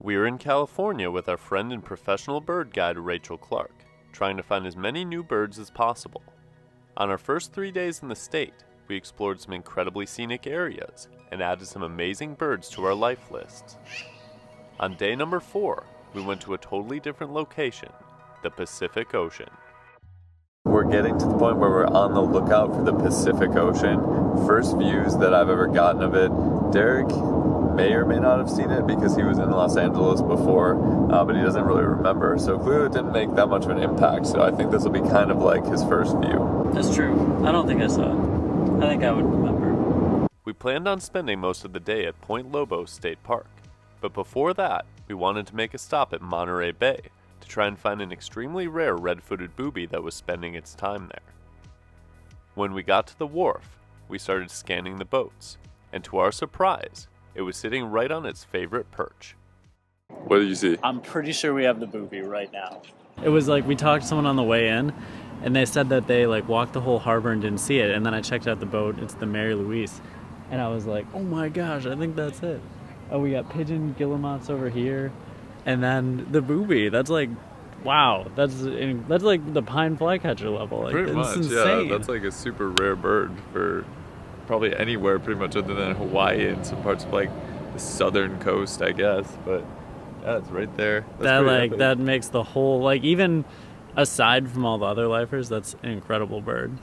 We are in California with our friend and professional bird guide Rachel Clark, trying to find as many new birds as possible. On our first 3 days in the state, we explored some incredibly scenic areas and added some amazing birds to our life lists. On day number 4, we went to a totally different location, the Pacific Ocean. We're getting to the point where we're on the lookout for the Pacific Ocean. First views that I've ever gotten of it. Derek may or may not have seen it because he was in Los Angeles before, but he doesn't really remember. So clearly it didn't make that much of an impact. So I think this will be kind of like his first view. That's true. I don't think I saw it. I think I would remember. We planned on spending most of the day at Point Lobos State Park. But before that, we wanted to make a stop at Monterey Bay to try and find an extremely rare red-footed booby that was spending its time there. When we got to the wharf, we started scanning the boats, and to our surprise, it was sitting right on its favorite perch. What did you see? I'm pretty sure we have the booby right now. It was like we talked to someone on the way in, and they said that they like walked the whole harbor and didn't see it, and then I checked out the boat, it's the Mary Louise, and I was like, oh my gosh, I think that's it. Oh, we got pigeon guillemots over here, and then the booby. That's like, wow, that's like the pine flycatcher level. Like, pretty much, insane. Yeah. That's like a super rare bird for probably anywhere, pretty much other than Hawaii and some parts of like the southern coast, I guess. But yeah, it's right there. That makes the whole, like, even aside from all the other lifers, that's an incredible bird.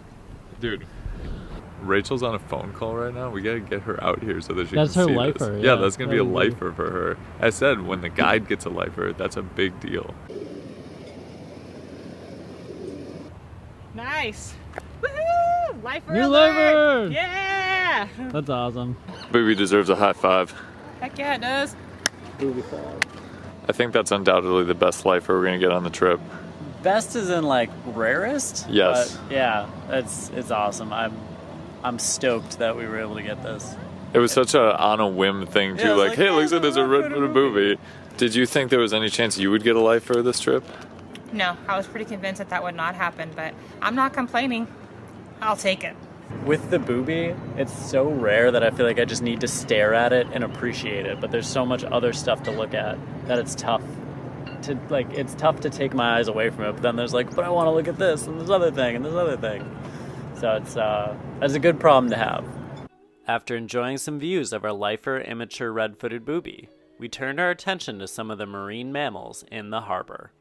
Dude, Rachel's on a phone call right now. We gotta get her out here so that she that's can see her lifer. this. Yeah, that's gonna be a lifer for her. I said when the guide gets a lifer, that's a big deal. Nice. Woohoo! Lifer New alert! lifer! Yeah! That's awesome. Booby deserves a high five. Heck yeah, it does. Booby five. I think that's undoubtedly the best lifer we're gonna get on the trip. Best is in like rarest. Yes. But yeah, it's awesome. I'm stoked that we were able to get this. It was such a on a whim thing too. Yeah, like, hey, looks like there's a red-footed red-footed booby. Did you think there was any chance you would get a lifer this trip? No, I was pretty convinced that would not happen, but I'm not complaining. I'll take it. With the booby, it's so rare that I feel like I just need to stare at it and appreciate it. But there's so much other stuff to look at that it's tough to take my eyes away from it. But then there's like, but I want to look at this and this other thing and this other thing. So it's a good problem to have. After enjoying some views of our lifer immature red-footed booby, we turned our attention to some of the marine mammals in the harbor.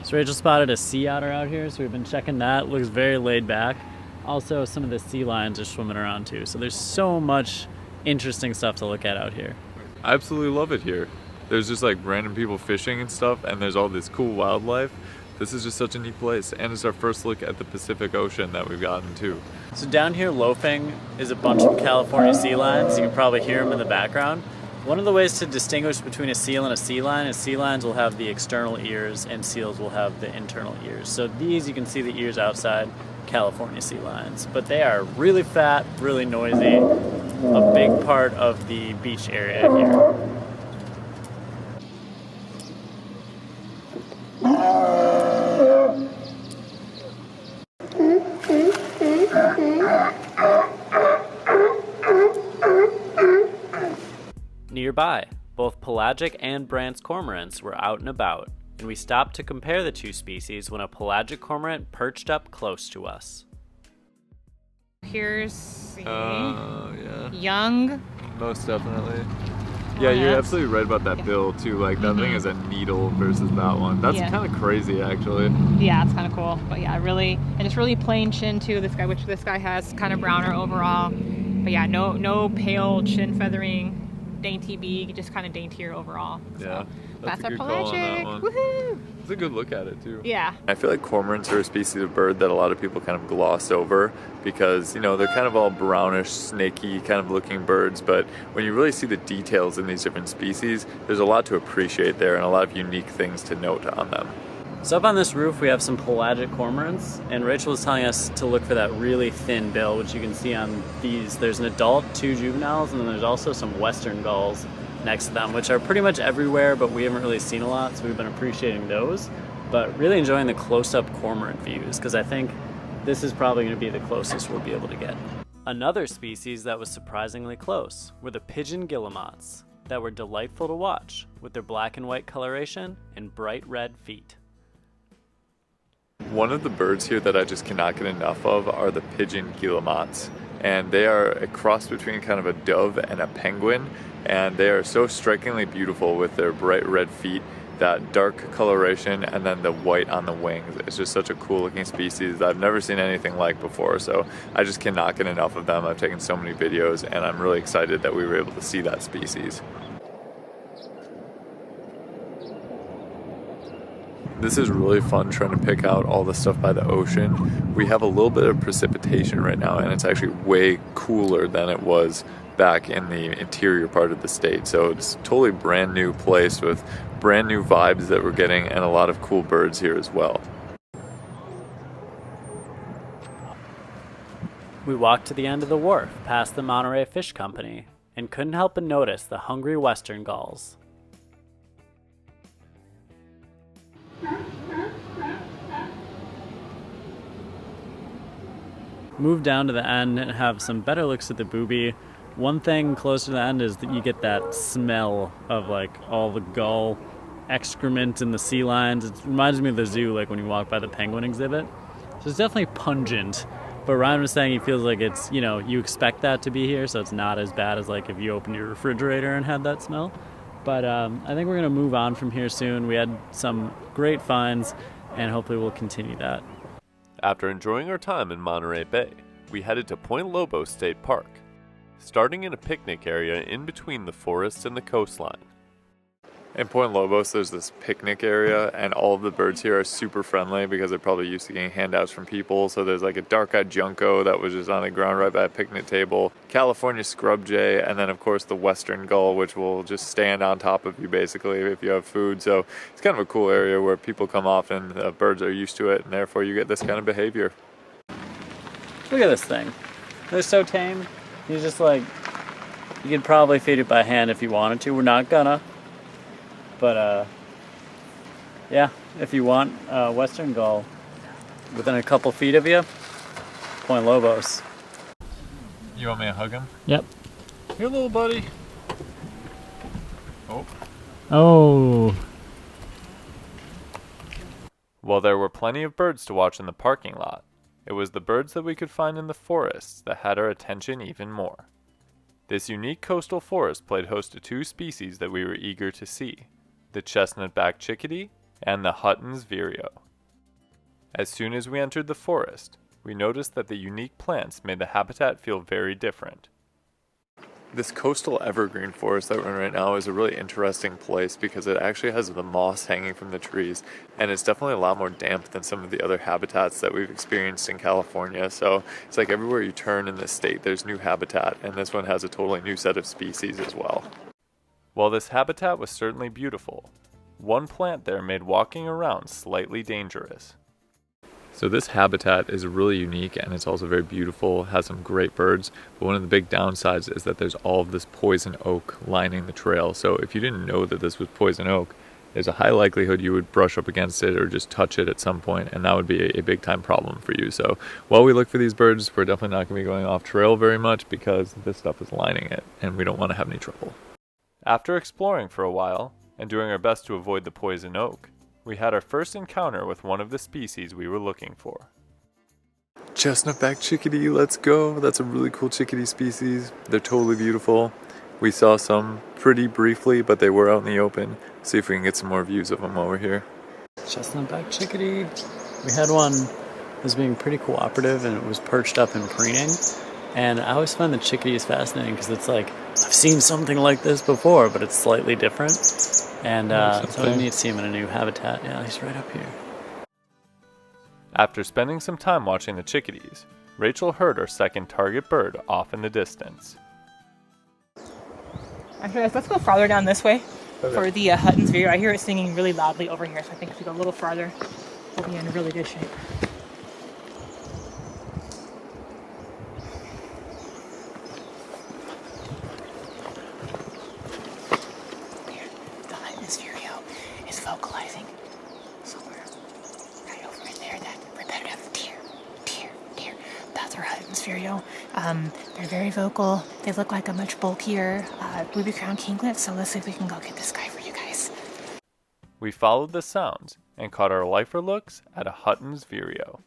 So Rachel spotted a sea otter out here, so we've been checking that. Looks very laid back. Also, some of the sea lions are swimming around too. So there's so much interesting stuff to look at out here. I absolutely love it here. There's just like random people fishing and stuff, and there's all this cool wildlife. This is just such a neat place, and it's our first look at the Pacific Ocean that we've gotten to. So down here loafing is a bunch of California sea lions. You can probably hear them in the background. One of the ways to distinguish between a seal and a sea lion is sea lions will have the external ears and seals will have the internal ears. So these, you can see the ears outside, California sea lions. But they are really fat, really noisy, a big part of the beach area here. Nearby, both pelagic and Brandt's cormorants were out and about, and we stopped to compare the two species when a pelagic cormorant perched up close to us. Here's the Yeah. young. Most definitely. Yeah, you're absolutely right about that bill too. Like that thing is a needle versus that one. That's kind of crazy, actually. Yeah, it's kind of cool. But yeah, and it's really plain chin too. This guy has kind of browner overall. But yeah, no pale chin feathering. Dainty beak, just kind of daintier overall. So Yeah, that's a our good call on that pelagic. one. Woohoo! It's a good look at it too. Yeah. I feel like cormorants are a species of bird that a lot of people kind of gloss over because, you know, they're kind of all brownish, snaky kind of looking birds, but when you really see the details in these different species, there's a lot to appreciate there and a lot of unique things to note on them. So up on this roof we have some pelagic cormorants, and Rachel was telling us to look for that really thin bill, which you can see on these. There's an adult, 2 juveniles, and then there's also some western gulls next to them, which are pretty much everywhere, but we haven't really seen a lot, so we've been appreciating those. But really enjoying the close-up cormorant views, because I think this is probably going to be the closest we'll be able to get. Another species that was surprisingly close were the pigeon guillemots. that were delightful to watch with their black and white coloration and bright red feet. One of the birds here that I just cannot get enough of are the pigeon guillemots. And they are a cross between kind of a dove and a penguin. And they are so strikingly beautiful with their bright red feet, that dark coloration, and then the white on the wings. It's just such a cool looking species that I've never seen anything like before, so I just cannot get enough of them. I've taken so many videos and I'm really excited that we were able to see that species. This is really fun trying to pick out all the stuff by the ocean. We have a little bit of precipitation right now and it's actually way cooler than it was back in the interior part of the state. So it's a totally brand new place with brand new vibes that we're getting and a lot of cool birds here as well. We walked to the end of the wharf past the Monterey Fish Company and couldn't help but notice the hungry western gulls. Move down to the end and have some better looks at the booby. One thing close to the end is that you get that smell of like all the gull excrement in the sea lions. It reminds me of the zoo, like when you walk by the penguin exhibit. So it's definitely pungent, but Ryan was saying he feels like it's, you know, you expect that to be here, so it's not as bad as like if you opened your refrigerator and had that smell. But I think we're gonna move on from here soon. We had some great finds and hopefully we'll continue that. After enjoying our time in Monterey Bay, we headed to Point Lobos State Park, starting in a picnic area in between the forest and the coastline. In Point Lobos, there's this picnic area, and all of the birds here are super friendly because they're probably used to getting handouts from people. So there's like a dark-eyed junco that was just on the ground right by a picnic table, California scrub jay, and then of course the western gull, which will just stand on top of you basically if you have food. So it's kind of a cool area where people come often, birds are used to it, and therefore you get this kind of behavior. Look at this thing. They're so tame. He's just like, you could probably feed it by hand if you wanted to. We're not gonna. But yeah, if you want western gull within a couple feet of you, Point Lobos. You want me to hug him? Yep. Here, little buddy. Oh. While there were plenty of birds to watch in the parking lot, it was the birds that we could find in the forests that had our attention even more. This unique coastal forest played host to two species that we were eager to see, the chestnut-backed chickadee and the Hutton's vireo. As soon as we entered the forest, we noticed that the unique plants made the habitat feel very different. This coastal evergreen forest that we're in right now is a really interesting place because it actually has the moss hanging from the trees, and it's definitely a lot more damp than some of the other habitats that we've experienced in California. So it's like everywhere you turn in this state there's new habitat, and this one has a totally new set of species as well. While this habitat was certainly beautiful, one plant there made walking around slightly dangerous. So this habitat is really unique and it's also very beautiful, has some great birds, but one of the big downsides is that there's all of this poison oak lining the trail. So if you didn't know that this was poison oak, there's a high likelihood you would brush up against it or just touch it at some point, and that would be a big time problem for you. So while we look for these birds, we're definitely not going to be going off trail very much because this stuff is lining it and we don't want to have any trouble. After exploring for a while and doing our best to avoid the poison oak, we had our first encounter with one of the species we were looking for. Chestnut-backed chickadee, let's go. That's a really cool chickadee species. They're totally beautiful. We saw some pretty briefly, but they were out in the open. See if we can get some more views of them while we're here. Chestnut-backed chickadee. We had one that was being pretty cooperative and it was perched up and preening. And I always find the chickadees fascinating because it's like, I've seen something like this before, but it's slightly different. And it's really neat to see him in a new habitat. Yeah, he's right up here. After spending some time watching the chickadees, Rachel heard our second target bird off in the distance. Actually, guys, let's go farther down this way for the Hutton's vireo. I hear it singing really loudly over here, so I think if we go a little farther, we'll be in really good shape. Hutton's vireo is vocalizing somewhere right over in there, that repetitive tear. That's our Hutton's vireo. They're very vocal. They look like a much bulkier ruby crowned kinglet, so let's see if we can go get this guy for you guys. We followed the sounds and caught our lifer looks at a Hutton's vireo.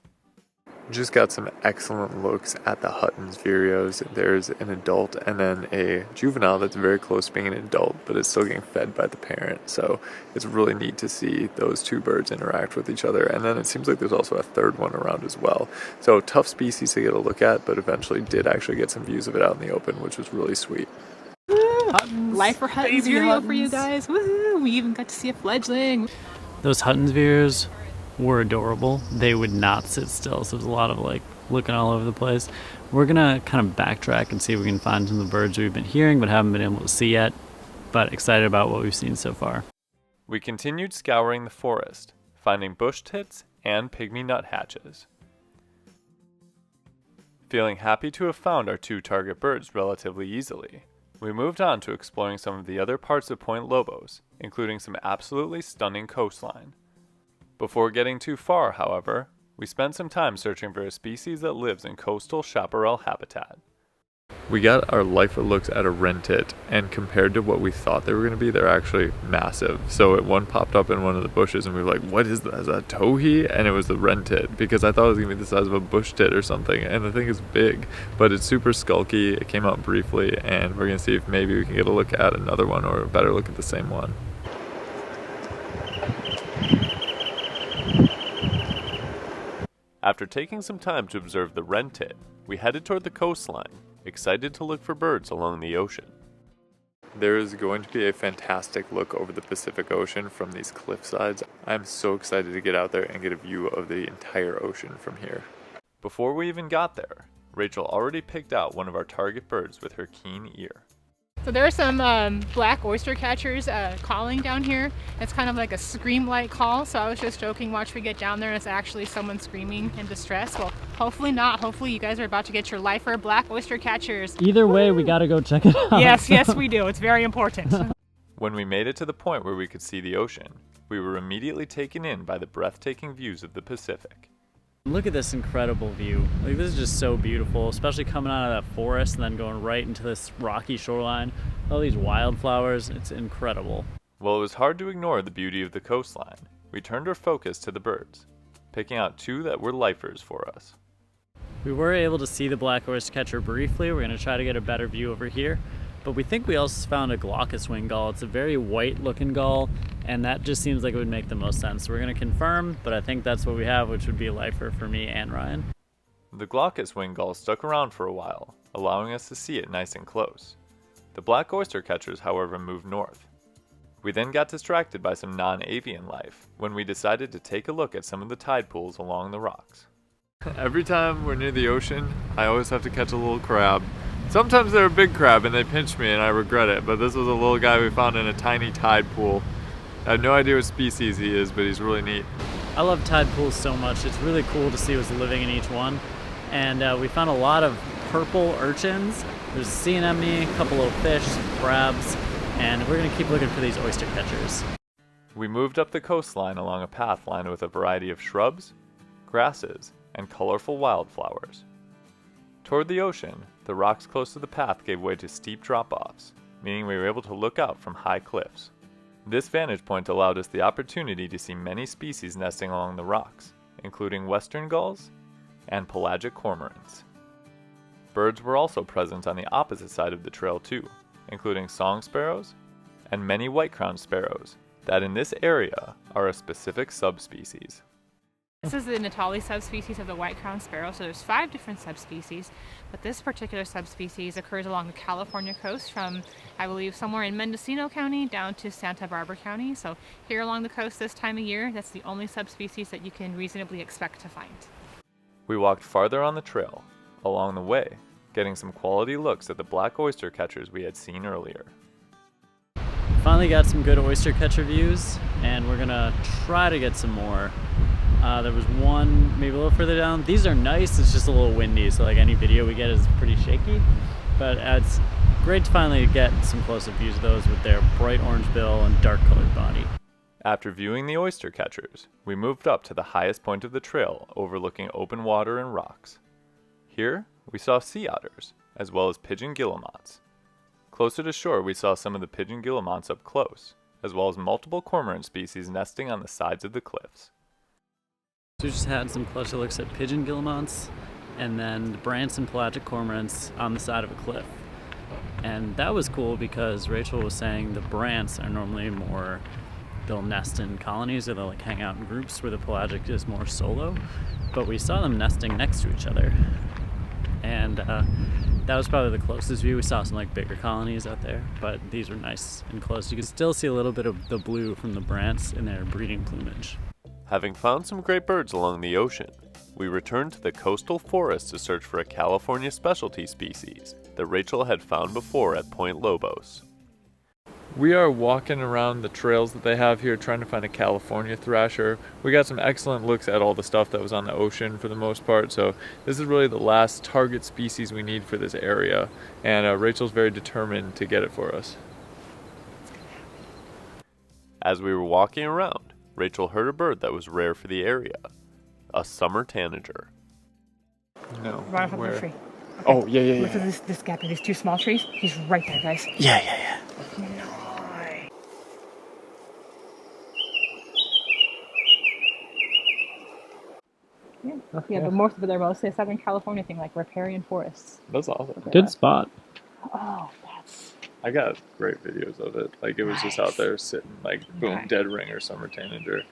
Just got some excellent looks at the Hutton's vireos. There's an adult and then a juvenile that's very close to being an adult, but it's still getting fed by the parent. So it's really neat to see those two birds interact with each other. And then it seems like there's also a third one around as well. So tough species to get a look at, but eventually did actually get some views of it out in the open, which was really sweet. Lifer Hutton's vireo for you guys. Woohoo! We even got to see a fledgling. Those Hutton's vireos were adorable. They would not sit still, so there's a lot of like looking all over the place. We're gonna kind of backtrack and see if we can find some of the birds we've been hearing but haven't been able to see yet, but excited about what we've seen so far. We continued scouring the forest, finding bush tits and pygmy nuthatches. Feeling happy to have found our two target birds relatively easily, we moved on to exploring some of the other parts of Point Lobos, including some absolutely stunning coastline. Before getting too far, however, we spent some time searching for a species that lives in coastal chaparral habitat. We got our lifer looks at a wren tit, and compared to what we thought they were going to be, they're actually massive. So one popped up in one of the bushes, and we were like, what is that? Is that a towhee? And it was the wren tit, because I thought it was going to be the size of a bush tit or something, and the thing is big. But it's super skulky. It came out briefly, and we're going to see if maybe we can get a look at another one, or a better look at the same one. After taking some time to observe the wren tit, we headed toward the coastline, excited to look for birds along the ocean. There is going to be a fantastic look over the Pacific Ocean from these cliff sides. I'm so excited to get out there and get a view of the entire ocean from here. Before we even got there, Rachel already picked out one of our target birds with her keen ear. So there are some black oyster catchers calling down here. It's kind of like a scream-like call, so I was just joking, watch we get down there and it's actually someone screaming in distress. Well, hopefully not. Hopefully you guys are about to get your lifer black oyster catchers. Either way, we gotta go check it out. Yes, we do. It's very important. When we made it to the point where we could see the ocean, we were immediately taken in by the breathtaking views of the Pacific. Look at this incredible view. Like, this is just so beautiful, especially coming out of that forest and then going right into this rocky shoreline. All these wildflowers, it's incredible. While it was hard to ignore the beauty of the coastline, we turned our focus to the birds, picking out two that were lifers for us. We were able to see the black oyster catcher briefly. We're going to try to get a better view over here. But we think we also found a glaucous wing gull. It's a very white looking gull, and that just seems like it would make the most sense. So we're going to confirm, but I think that's what we have, which would be a lifer for me and Ryan. The glaucous wing gull stuck around for a while, allowing us to see it nice and close. The black oyster catchers, however, moved north. We then got distracted by some non-avian life when we decided to take a look at some of the tide pools along the rocks. Every time we're near the ocean, I always have to catch a little crab. Sometimes they're a big crab and they pinch me and I regret it, but this was a little guy we found in a tiny tide pool. I have no idea what species he is, but he's really neat. I love tide pools so much. It's really cool to see what's living in each one. And we found a lot of purple urchins. There's a sea anemone, a couple little fish, some crabs, and we're gonna keep looking for these oyster catchers. We moved up the coastline along a path lined with a variety of shrubs, grasses, and colorful wildflowers. Toward the ocean, the rocks close to the path gave way to steep drop-offs, meaning we were able to look out from high cliffs. This vantage point allowed us the opportunity to see many species nesting along the rocks, including western gulls and pelagic cormorants. Birds were also present on the opposite side of the trail too, including song sparrows and many white-crowned sparrows that in this area are a specific subspecies. This is the Natali subspecies of the white-crowned sparrow, so there's 5 different subspecies, but this particular subspecies occurs along the California coast from, I believe, somewhere in Mendocino County down to Santa Barbara County. So here along the coast this time of year, that's the only subspecies that you can reasonably expect to find. We walked farther on the trail, along the way, getting some quality looks at the black oyster catchers we had seen earlier. Finally got some good oyster catcher views, and we're gonna try to get some more. There was one maybe a little further down. These are nice, it's just a little windy, so like any video we get is pretty shaky. But it's great to finally get some close-up views of those with their bright orange bill and dark colored body. After viewing the oyster catchers, we moved up to the highest point of the trail overlooking open water and rocks. Here, we saw sea otters, as well as pigeon guillemots. Closer to shore, we saw some of the pigeon guillemots up close, as well as multiple cormorant species nesting on the sides of the cliffs. So we just had some closer looks at pigeon guillemots, and then the Branson pelagic cormorants on the side of a cliff. And that was cool because Rachel was saying the brants are normally more, they'll nest in colonies or they'll like hang out in groups, where the pelagic is more solo. But we saw them nesting next to each other. And that was probably the closest view. We saw some like bigger colonies out there, but these were nice and close. You could still see a little bit of the blue from the brants in their breeding plumage. Having found some great birds along the ocean, we returned to the coastal forest to search for a California specialty species that Rachel had found before at Point Lobos. We are walking around the trails that they have here trying to find a California thrasher. We got some excellent looks at all the stuff that was on the ocean for the most part, so this is really the last target species we need for this area, and Rachel's very determined to get it for us. As we were walking around, Rachel heard a bird that was rare for the area, a summer tanager. No, Right off of where? the tree. Oh, yeah. Look at this gap in these two small trees. He's right there, guys. Yeah. Yeah, but most of it are mostly a Southern California thing, like riparian forests. That's awesome. Good spot. Oh, that's... I got great videos of it. Like, it was just out there sitting, like, boom, Nice. dead ringer summer tanager.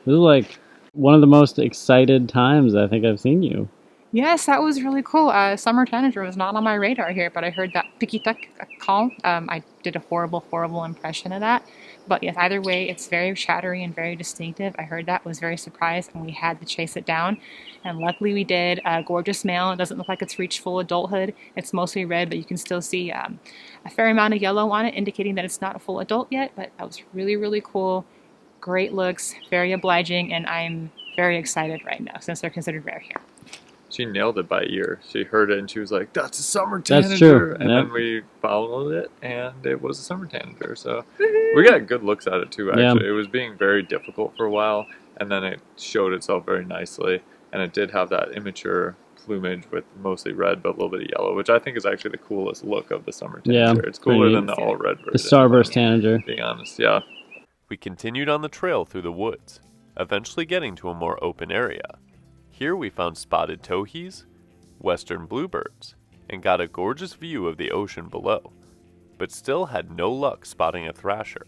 This is like one of the most excited times I think I've seen you. Yes, that was really cool. Summer tanager was not on my radar here, but I heard that piquita call. I did a horrible impression of that. But yes, either way, it's very chattery and very distinctive. I heard that, was very surprised, and we had to chase it down. And luckily we did. A gorgeous male. It doesn't look like it's reached full adulthood. It's mostly red, but you can still see a fair amount of yellow on it, indicating that it's not a full adult yet. But that was really cool. Great looks, very obliging, and I'm very excited right now since they're considered rare here. She nailed it by ear. She heard it and she was like, "That's a summer tanager." That's true. And Yep. then we followed it and it was a summer tanager. So we got good looks at it too, actually. Yeah. It was being very difficult for a while, and then it showed itself very nicely. And it did have that immature plumage with mostly red but a little bit of yellow, which I think is actually the coolest look of the summer tanager. Yeah, It's cooler pretty than the all red version. The starburst tanager. Being honest, yeah. We continued on the trail through the woods, eventually getting to a more open area. Here we found spotted towhees, western bluebirds, and got a gorgeous view of the ocean below, but still had no luck spotting a thrasher.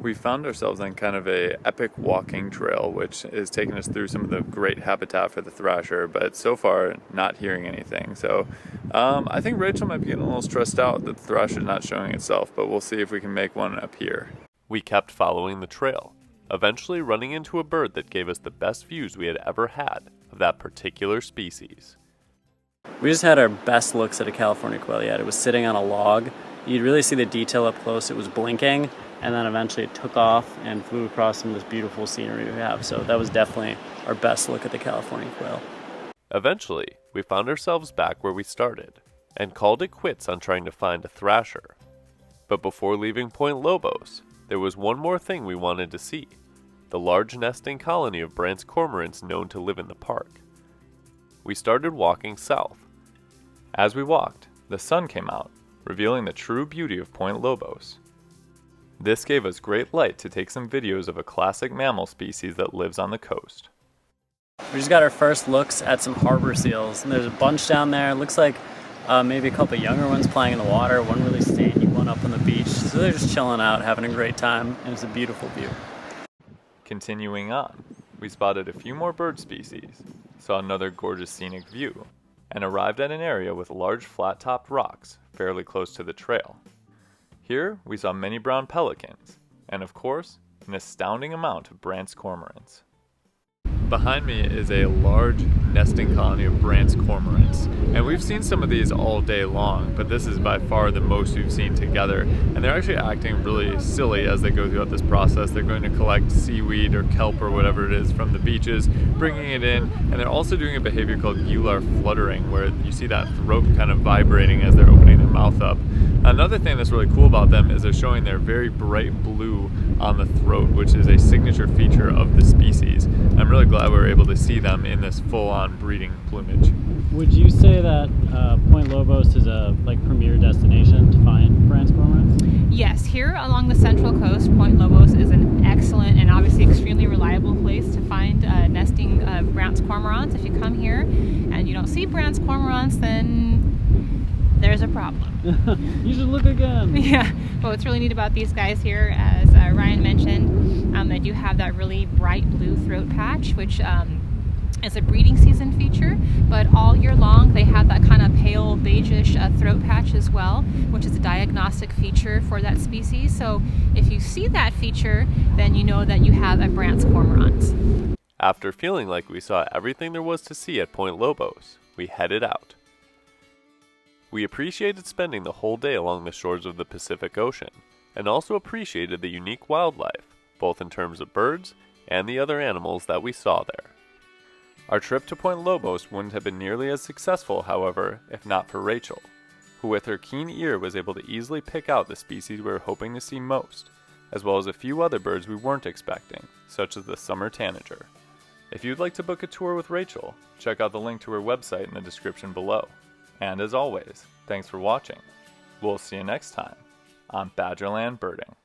We found ourselves on kind of a epic walking trail, which is taking us through some of the great habitat for the thrasher, but so far not hearing anything. So I think Rachel might be getting a little stressed out that the thrasher is not showing itself, but we'll see if we can make one appear. We kept following the trail, eventually running into a bird that gave us the best views we had ever had of that particular species. We just had our best looks at a California quail yet. It was sitting on a log. You'd really see the detail up close. It was blinking, and then eventually it took off and flew across some of this beautiful scenery we have. So that was definitely our best look at the California quail. Eventually, we found ourselves back where we started, and called it quits on trying to find a thrasher. But before leaving Point Lobos, there was one more thing we wanted to see: the large nesting colony of Brandt's cormorants known to live in the park. We started walking south. As we walked, the sun came out, revealing the true beauty of Point Lobos. This gave us great light to take some videos of a classic mammal species that lives on the coast. We just got our first looks at some harbor seals, and there's a bunch down there. It looks like maybe a couple younger ones playing in the water, one really stanky one up on the beach. So they're just chilling out, having a great time, and it's a beautiful view. Continuing on, we spotted a few more bird species, saw another gorgeous scenic view, and arrived at an area with large flat-topped rocks fairly close to the trail. Here we saw many brown pelicans, and of course, an astounding amount of Brandt's cormorants. Behind me is a large nesting colony of Brandt's cormorants, and we've seen some of these all day long, but this is by far the most we've seen together, and they're actually acting really silly as they go throughout this process. They're going to collect seaweed or kelp or whatever it is from the beaches, bringing it in, and they're also doing a behavior called gular fluttering, where you see that throat kind of vibrating as they're opening their mouth up. Another thing that's really cool about them is they're showing their very bright blue on the throat, which is a signature feature of the species. I'm really glad we were able to see them in this full-on breeding plumage. Would you say that Point Lobos is a premier destination to find Brandt's cormorants? Yes, here along the central coast, Point Lobos is an excellent and obviously extremely reliable place to find nesting Brandt's cormorants. If you come here and you don't see Brandt's cormorants, then there's a problem. You should look again. Yeah. Well, what's really neat about these guys here, as Ryan mentioned, they do have that really bright blue throat patch, which is a breeding season feature, but all year long they have that kind of pale beigeish throat patch as well, which is a diagnostic feature for that species. So if you see that feature, then you know that you have a Brandt's cormorant. After feeling like we saw everything there was to see at Point Lobos, we headed out. We appreciated spending the whole day along the shores of the Pacific Ocean, and also appreciated the unique wildlife, both in terms of birds and the other animals that we saw there. Our trip to Point Lobos wouldn't have been nearly as successful, however, if not for Rachel, who with her keen ear was able to easily pick out the species we were hoping to see most, as well as a few other birds we weren't expecting, such as the summer tanager. If you'd like to book a tour with Rachel, check out the link to her website in the description below. And as always, thanks for watching. We'll see you next time on Badgerland Birding.